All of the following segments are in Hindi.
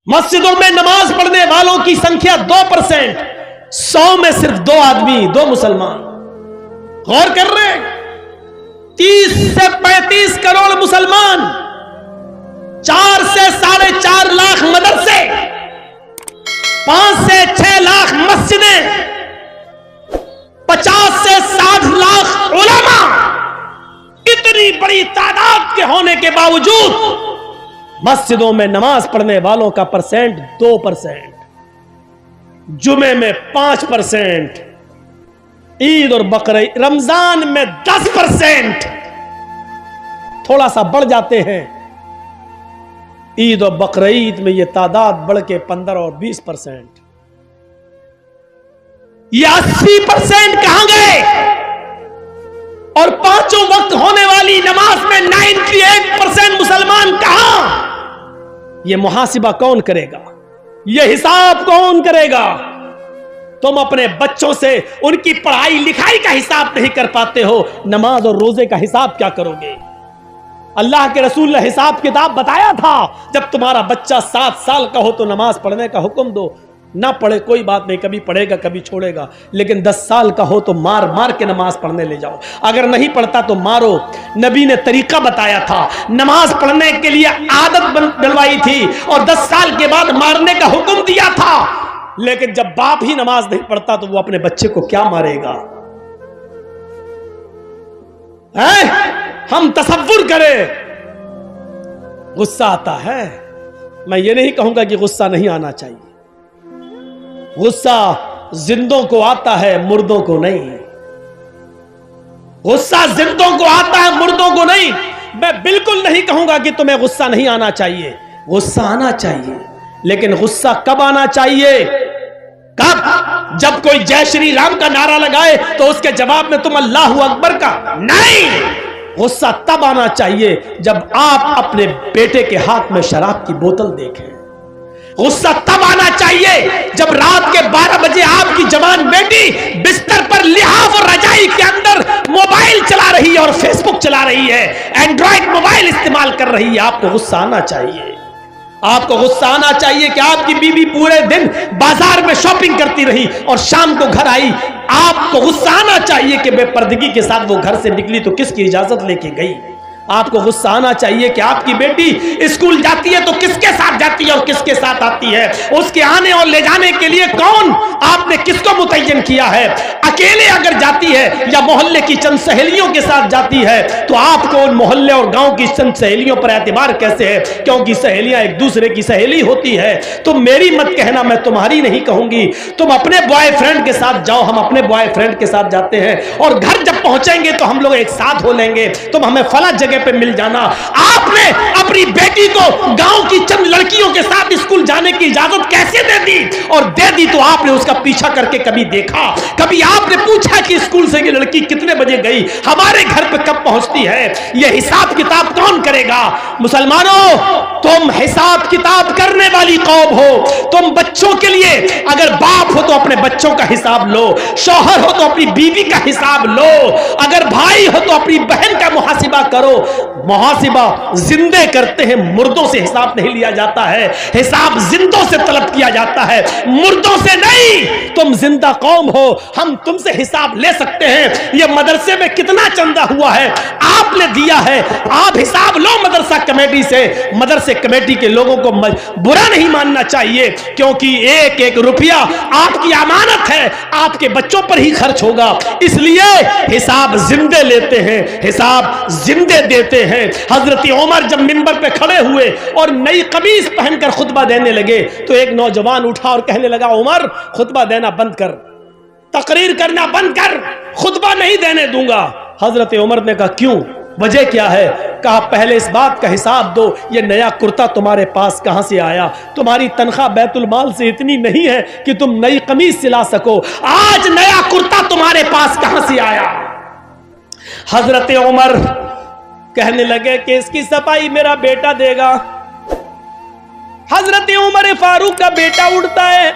मस्जिदों में नमाज पढ़ने वालों की संख्या 2%, 100 में सिर्फ 2 आदमी, 2 मुसलमान। गौर कर रहे हैं, 30 से 35 करोड़ मुसलमान, 4 से 4.5 लाख मदरसे, 5 से 6 लाख मस्जिदें, 50 से 60 लाख उलमा, इतनी बड़ी तादाद के होने के बावजूद मस्जिदों में नमाज पढ़ने वालों का परसेंट 2%, जुमे में 5%, ईद और बकरीद रमजान में 10%, थोड़ा सा बढ़ जाते हैं। ईद और बकरीद में यह तादाद बढ़ के 15 और 20%, ये 80% कहां गए? और 5 वक्त होने वाली नमाज में 98% मुसलमान कहां? यह मुहासिबा कौन करेगा? यह हिसाब कौन करेगा? तुम अपने बच्चों से उनकी पढ़ाई लिखाई का हिसाब नहीं कर पाते हो, नमाज और रोजे का हिसाब क्या करोगे? अल्लाह के रसूल ने हिसाब किताब बताया था, जब तुम्हारा बच्चा 7 साल का हो तो नमाज पढ़ने का हुक्म दो। ना पढ़े कोई बात नहीं, कभी पढ़ेगा कभी छोड़ेगा, लेकिन 10 साल का हो तो मार मार के नमाज पढ़ने ले जाओ। अगर नहीं पढ़ता तो मारो। नबी ने तरीका बताया था, नमाज पढ़ने के लिए आदत डलवाई थी और 10 साल के बाद मारने का हुक्म दिया था। लेकिन जब बाप ही नमाज नहीं पढ़ता तो वो अपने बच्चे को क्या मारेगा? हम तसव्वुर करें, गुस्सा आता है। मैं ये नहीं कहूंगा कि गुस्सा नहीं आना चाहिए, गुस्सा जिंदों को आता है, मुर्दों को नहीं। गुस्सा जिंदों को आता है, मुर्दों को नहीं। मैं बिल्कुल नहीं कहूंगा कि तुम्हें गुस्सा नहीं आना चाहिए, गुस्सा आना चाहिए, लेकिन गुस्सा कब आना चाहिए? कब? जब कोई जय श्री राम का नारा लगाए तो उसके जवाब में तुम अल्लाहू अकबर का नहीं। गुस्सा तब आना चाहिए जब आप अपने बेटे के हाथ में शराब की बोतल देखें। गुस्सा तब आना चाहिए जब रात के 12 बजे आपकी जवान बेटी बिस्तर पर लिहाफ और रजाई के अंदर मोबाइल चला रही है और फेसबुक चला रही है, एंड्रॉइड मोबाइल इस्तेमाल कर रही है। आपको गुस्सा आना चाहिए। आपको गुस्सा आना चाहिए कि आपकी बीवी पूरे दिन बाजार में शॉपिंग करती रही और शाम को घर आई। आपको गुस्सा आना चाहिए कि बेपर्दगी के साथ वो घर से निकली तो किसकी इजाजत लेके गई। आपको गुस्सा आना चाहिए कि आपकी बेटी स्कूल जाती है तो किसके साथ जाती है और किसके साथ आती है। उसके आने और ले जाने के लिए कौन, आपने किसको मुतय्यन किया है। अकेले अगर जाती है या मोहल्ले की चंद सहेलियों के साथ जाती है तो आपको उन मोहल्ले और गांव की चंद सहेलियों पर एतबार कैसे है? क्योंकि सहेलियां एक दूसरे की सहेली होती है। तो मेरी मत कहना, मैं तुम्हारी नहीं कहूंगी। तुम अपने बॉयफ्रेंड के साथ जाओ, हम अपने बॉयफ्रेंड के साथ जाते हैं और घर जब पहुंचेंगे तो हम लोग एक साथ हो लेंगे। तुम हमें फला जगह पे मिल जाना। आपने अपनी बेटी को गांव की चंद लड़कियों के साथ स्कूल जाने की इजाजत कैसे दे दी? और दे दी तो आपने उसका पीछा करके कभी देखा? कभी आपने पूछा कि स्कूल से ये लड़की कितने बजे गई, हमारे घर पे कब पहुंचती है? यह हिसाब किताब कौन करेगा? मुसलमानों, तुम हिसाब किताब करने वाली कौम हो। तुम बच्चों के लिए अगर बाप हो तो अपने बच्चों का हिसाब लो, शौहर हो तो अपनी बीवी का हिसाब लो, अगर भाई हो तो अपनी बहन का मुहासिबा करो। मुहासिबा जिंदे करते हैं, मुर्दों से हिसाब नहीं लिया जाता है। हिसाब जिंदों से तलब किया जाता है, मुर्दों से नहीं। तुम जिंदा कौम हो, हम तुमसे हिसाब ले सकते हैं। यह मदरसे में कितना चंदा हुआ है आपने दिया है, आप हिसाब लो मदरसा कमेटी से। मदरसे कमेटी के लोगों को बुरा नहीं मानना चाहिए, क्योंकि एक एक रुपया आपकी अमानत है, आपके बच्चों पर ही खर्च होगा। इसलिए हिसाब जिंदे लेते हैं, हिसाब जिंदे देते हैं। हजरत उमर जब मिंबर पे खड़े हुए और नई कमीज पहनकर खुतबा देने लगे तो एक नौजवान उठा और कहने लगा, उमर खुतबा देना बंद कर, तकरीर करना बंद कर, खुतबा नहीं देने दूंगा। हजरत उमर ने कहा, क्यों, वजह क्या है? कहा, पहले इस बात का हिसाब दो, ये नया कुर्ता तुम्हारे पास कहां से आया? तुम्हारी तनख्वाह बैतुल माल से इतनी नहीं है कि तुम नई कमीज सिला सको। आज नया कुर्ता तुम्हारे पास कहां से आया? हजरत उमर कहने लगे कि इसकी सफाई मेरा बेटा देगा। हजरत उमर फारूक का बेटा उठता है,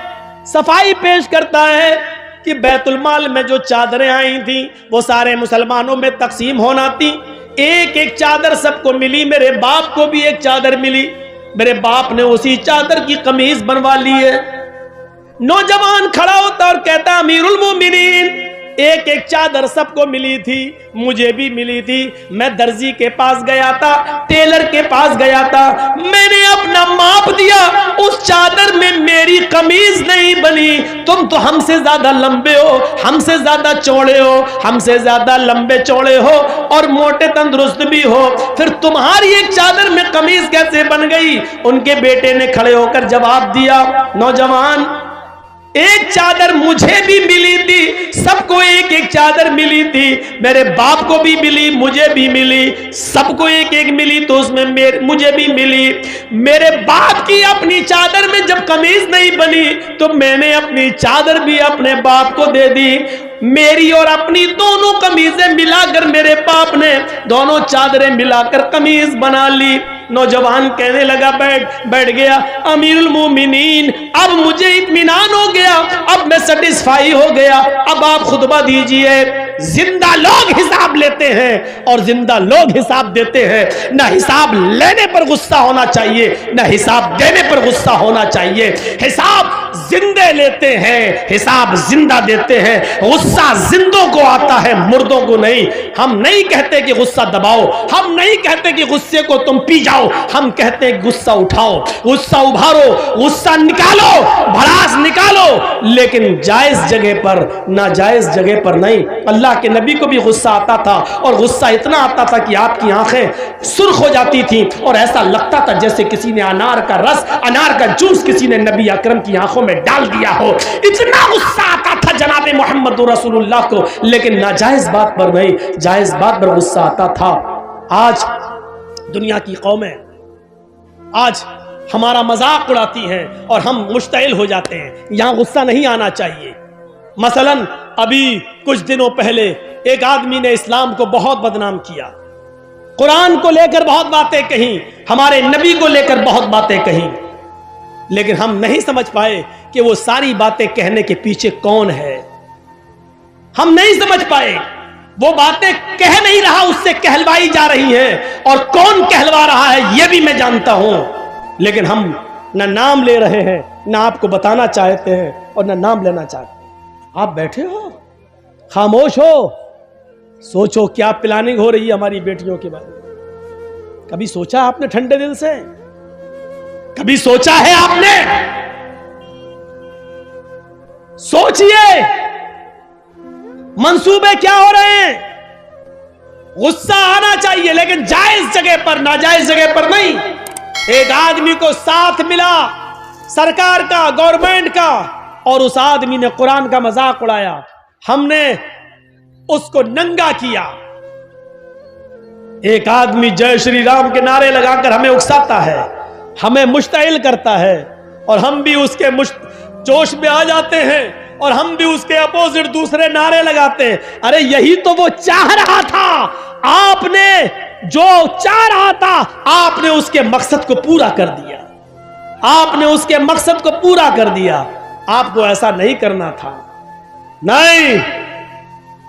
सफाई पेश करता है कि बैतुल माल में जो चादरें आई थी वो सारे मुसलमानों में तकसीम होना थी। एक एक चादर सबको मिली, मेरे बाप को भी एक चादर मिली। मेरे बाप ने उसी चादर की कमीज बनवा ली है। नौजवान खड़ा होता और कहता, अमीरुल मोमिनीन, एक एक चादर सबको मिली थी, मुझे भी मिली थी। मैं दर्जी के पास गया था, टेलर के पास गया था, मैंने अपना माप दिया, उस चादर में मेरी कमीज नहीं बनी। तुम तो हमसे ज्यादा लंबे हो, हमसे ज्यादा चौड़े हो, हमसे ज्यादा लंबे चौड़े हो और मोटे तंदुरुस्त भी हो, फिर तुम्हारी एक चादर में कमीज कैसे बन गई? उनके बेटे ने खड़े होकर जवाब दिया, नौजवान, एक चादर मुझे भी मिली थी, सबको एक एक चादर मिली थी, मेरे बाप को भी मिली, मुझे भी मिली, सबको एक एक मिली, तो उसमें मुझे भी मिली। मेरे बाप की अपनी चादर में जब कमीज नहीं बनी तो मैंने अपनी चादर भी अपने बाप को दे दी। मेरी और अपनी दोनों कमीजें मिलाकर मेरे बाप ने दोनों चादरें मिलाकर कमीज बना ली। नौजवान कहने लगा, बैठ गया, अमीरुल मोमिनीन, अब मुझे इत्मीनान हो गया, अब मैं सेटिस्फाई हो गया, अब आप खुतबा दीजिए। जिंदा लोग हिसाब लेते हैं और जिंदा लोग हिसाब देते हैं। ना हिसाब लेने पर गुस्सा होना चाहिए, ना हिसाब देने पर गुस्सा होना चाहिए। हिसाब जिंदे लेते हैं, हिसाब जिंदा देते हैं। गुस्सा जिंदों को आता है, मुर्दों को नहीं। हम नहीं कहते कि गुस्सा दबाओ, हम नहीं कहते कि गुस्से को तुम पी जाओ, हम कहते हैं गुस्सा उठाओ, गुस्सा उभारो, गुस्सा निकालो, भड़ास निकालो, लेकिन जायज जगह पर, नाजायज जगह पर नहीं। अल्लाह के नबी को भी गुस्सा आता था और गुस्सा इतना आता था कि आपकी आंखें सुर्ख हो जाती थी और ऐसा लगता था जैसे किसी ने अनार का रस, अनार का जूस किसी ने नबी अकरम की आंखों में डाल दिया हो। इतना गुस्सा आता था जनाबे मोहम्मद रसूलुल्लाह को, लेकिन नाजायज बात पर नहीं, जायज बात पर गुस्सा आता था। आज दुनिया की कौमें आज हमारा मजाक उड़ाती हैं और हम मुश्तइल हो जाते हैं। यहां गुस्सा नहीं आना चाहिए। मसलन अभी कुछ दिनों पहले एक आदमी ने इस्लाम को बहुत बदनाम किया, कुरान को लेकर बहुत बातें कही, हमारे नबी को लेकर बहुत बातें कही, लेकिन हम नहीं समझ पाए कि वो सारी बातें कहने के पीछे कौन है। हम नहीं समझ पाए, वो बातें कह नहीं रहा, उससे कहलवाई जा रही हैं, और कौन कहलवा रहा है ये भी मैं जानता हूं, लेकिन हम ना नाम ले रहे हैं, ना आपको बताना चाहते हैं और ना नाम लेना चाहते हैं। आप बैठे हो, खामोश हो, सोचो क्या प्लानिंग हो रही है हमारी बेटियों के बारे में। कभी सोचा आपने ठंडे दिल से? कभी सोचा है आपने? सोचिए मंसूबे क्या हो रहे हैं। गुस्सा आना चाहिए, लेकिन जायज जगह पर, नाजायज जगह पर नहीं। एक आदमी को साथ मिला सरकार का, गवर्नमेंट का, और उस आदमी ने कुरान का मजाक उड़ाया, हमने उसको नंगा किया। एक आदमी जय श्री राम के नारे लगाकर हमें उकसाता है, हमें मुश्तइल करता है, और हम भी उसके जोश में आ जाते हैं और हम भी उसके अपोजिट दूसरे नारे लगाते हैं। अरे यही तो वो चाह रहा था, आपने जो चाह रहा था, आपने उसके मकसद को पूरा कर दिया, आपने उसके मकसद को पूरा कर दिया। आपको ऐसा नहीं करना था। नहीं,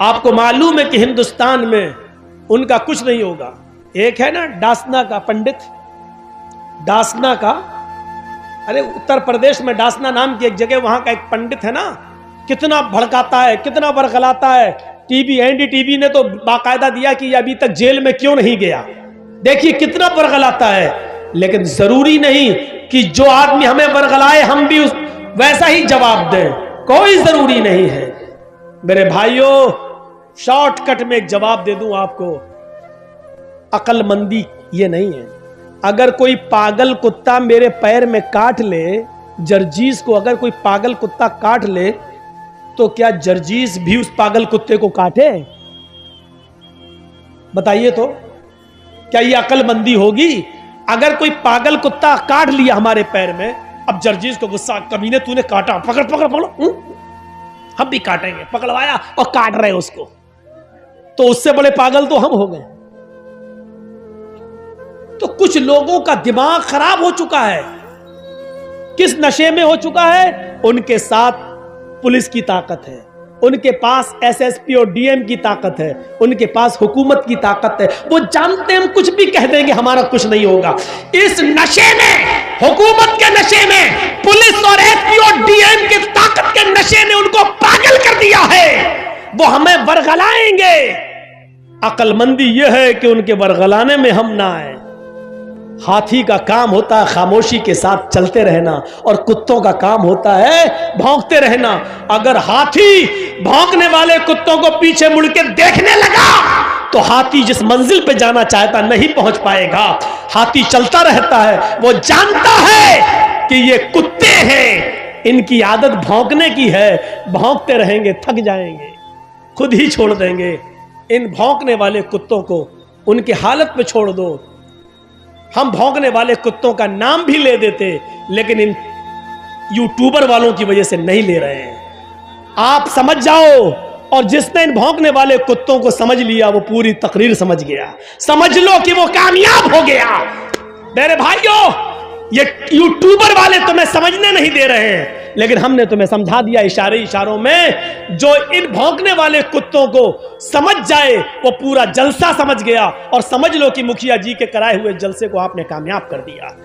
आपको मालूम है कि हिंदुस्तान में उनका कुछ नहीं होगा। एक है ना डासना का पंडित, डासना का, अरे उत्तर प्रदेश में डासना नाम की एक जगह, वहां का एक पंडित है ना, कितना भड़काता है, कितना बरगलाता है। टीवी, एनडीटीवी ने तो बाकायदा दिया कि अभी तक जेल में क्यों नहीं गया। देखिए कितना बरगलाता है, लेकिन जरूरी नहीं कि जो आदमी हमें बरगलाए हम भी वैसा ही जवाब दें, कोई जरूरी नहीं है। मेरे भाइयों, शॉर्टकट में एक जवाब दे दूं आपको, अक्लमंदी ये नहीं है। अगर कोई पागल कुत्ता मेरे पैर में काट ले, जर्जीस को अगर कोई पागल कुत्ता काट ले, तो क्या जर्जीस भी उस पागल कुत्ते को काटे? बताइए तो, क्या ये अक्लमंदी होगी? अगर कोई पागल कुत्ता काट लिया हमारे पैर में, अब जर्जीस को गुस्सा, कमीने तूने काटा, पकड़ पकड़ पकड़ो, हम भी काटेंगे, पकड़वाया और काट रहे उसको, तो उससे बड़े पागल तो हम हो गए। तो कुछ लोगों का दिमाग खराब हो चुका है, किस नशे में हो चुका है? उनके साथ पुलिस की ताकत है, उनके पास एसएसपी और डीएम की ताकत है, उनके पास हुकूमत की ताकत है। वो जानते हैं हम कुछ भी कह देंगे हमारा कुछ नहीं होगा। इस नशे में, हुकूमत के नशे में, पुलिस और एसपी और डीएम की ताकत के नशे ने उनको पागल कर दिया है। वो हमें वरगलाएंगे। अक्लमंदी यह है कि उनके वरगलाने में हम ना आए। हाथी का काम होता है खामोशी के साथ चलते रहना, और कुत्तों का काम होता है भौंकते रहना। अगर हाथी भौंकने वाले कुत्तों को पीछे मुड़ के देखने लगा तो हाथी जिस मंजिल पे जाना चाहता नहीं पहुंच पाएगा। हाथी चलता रहता है, वो जानता है कि ये कुत्ते हैं, इनकी आदत भौंकने की है, भौंकते रहेंगे, थक जाएंगे, खुद ही छोड़ देंगे। इन भौंकने वाले कुत्तों को उनकी हालत में छोड़ दो। हम भौंकने वाले कुत्तों का नाम भी ले देते, लेकिन इन यूट्यूबर वालों की वजह से नहीं ले रहे हैं। आप समझ जाओ, और जिसने इन भौंकने वाले कुत्तों को समझ लिया वो पूरी तकरीर समझ गया। समझ लो कि वो कामयाब हो गया। मेरे भाइयों, ये यूट्यूबर वाले तुम्हें समझने नहीं दे रहे हैं, लेकिन हमने तुम्हें समझा दिया इशारों में। जो इन भौंकने वाले कुत्तों को समझ जाए वो पूरा जलसा समझ गया, और समझ लो कि मुखिया जी के कराए हुए जलसे को आपने कामयाब कर दिया।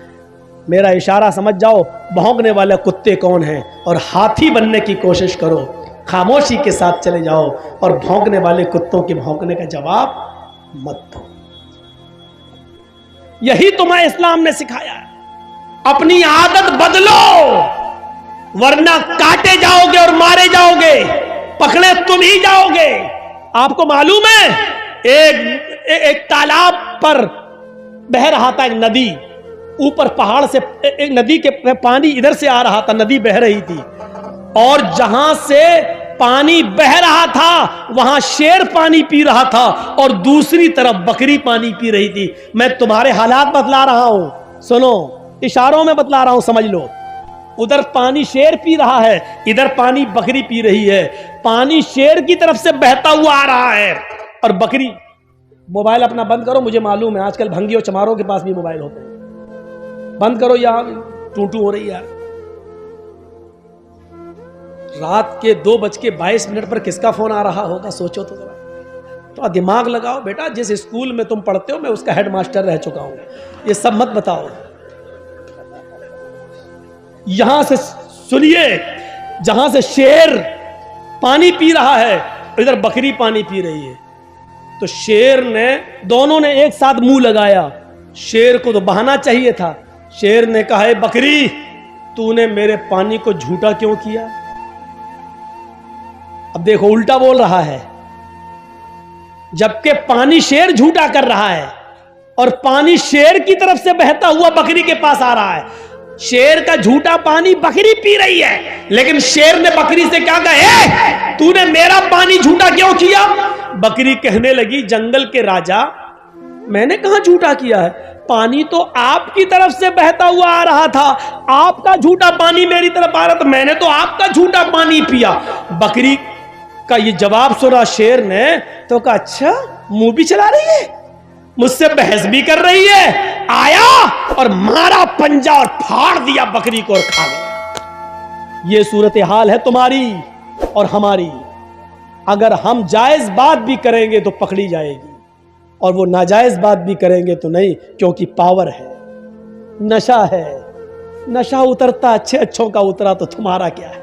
मेरा इशारा समझ जाओ, भौंकने वाले कुत्ते कौन हैं, और हाथी बनने की कोशिश करो। खामोशी के साथ चले जाओ और भौंकने वाले कुत्तों के भौंकने का जवाब मत दो। यही तुम्हें इस्लाम ने सिखाया है। अपनी आदत बदलो, वरना काटे जाओगे और मारे जाओगे, पकड़े तुम ही जाओगे। आपको मालूम है, एक तालाब पर बह रहा था एक नदी, ऊपर पहाड़ से एक नदी के पानी इधर से आ रहा था, नदी बह रही थी, और जहां से पानी बह रहा था वहां शेर पानी पी रहा था, और दूसरी तरफ बकरी पानी पी रही थी। मैं तुम्हारे हालात बतला रहा हूं, सुनो, इशारों में बतला रहा हूं, समझ लो। उधर पानी शेर पी रहा है, इधर पानी बकरी पी रही है। पानी शेर की तरफ से बहता हुआ आ रहा है, और बकरी। मोबाइल अपना बंद करो, मुझे मालूम है आजकल भंगी और चमारों के पास भी मोबाइल होते हैं। बंद करो, यहां टूटू हो रही है। रात के 2:22 पर किसका फोन आ रहा होगा, सोचो तो जरा। तो दिमाग लगाओ बेटा, जिस स्कूल में तुम पढ़ते हो मैं उसका हेडमास्टर रह चुका हूं, ये सब मत बताओ। यहां से सुनिए, जहां से शेर पानी पी रहा है, इधर बकरी पानी पी रही है। तो शेर ने, दोनों ने एक साथ मुंह लगाया। शेर को तो बहाना चाहिए था। शेर ने कहा, है बकरी, तूने मेरे पानी को झूठा क्यों किया? अब देखो, उल्टा बोल रहा है, जबकि पानी शेर झूठा कर रहा है, और पानी शेर की तरफ से बहता हुआ बकरी के पास आ रहा है। शेर का झूठा पानी बकरी पी रही है, लेकिन शेर ने बकरी से क्या कहा, तूने मेरा पानी झूठा क्यों किया? बकरी कहने लगी, जंगल के राजा, मैंने कहां झूठा किया है? पानी तो आपकी तरफ से बहता हुआ आ रहा था, आपका झूठा पानी मेरी तरफ आ रहा था, मैंने तो आपका झूठा पानी पिया। बकरी का ये जवाब सुना शेर ने तो कहा, अच्छा मुंह भी चला रही है, मुझसे बहस भी कर रही है। आया और मारा पंजा और फाड़ दिया बकरी को और खा गया। ये सूरत हाल है तुम्हारी और हमारी। अगर हम जायज बात भी करेंगे तो पकड़ी जाएगी, और वो नाजायज बात भी करेंगे तो नहीं, क्योंकि पावर है, नशा है। नशा उतरता अच्छे अच्छों का उतरा तो तुम्हारा क्या है?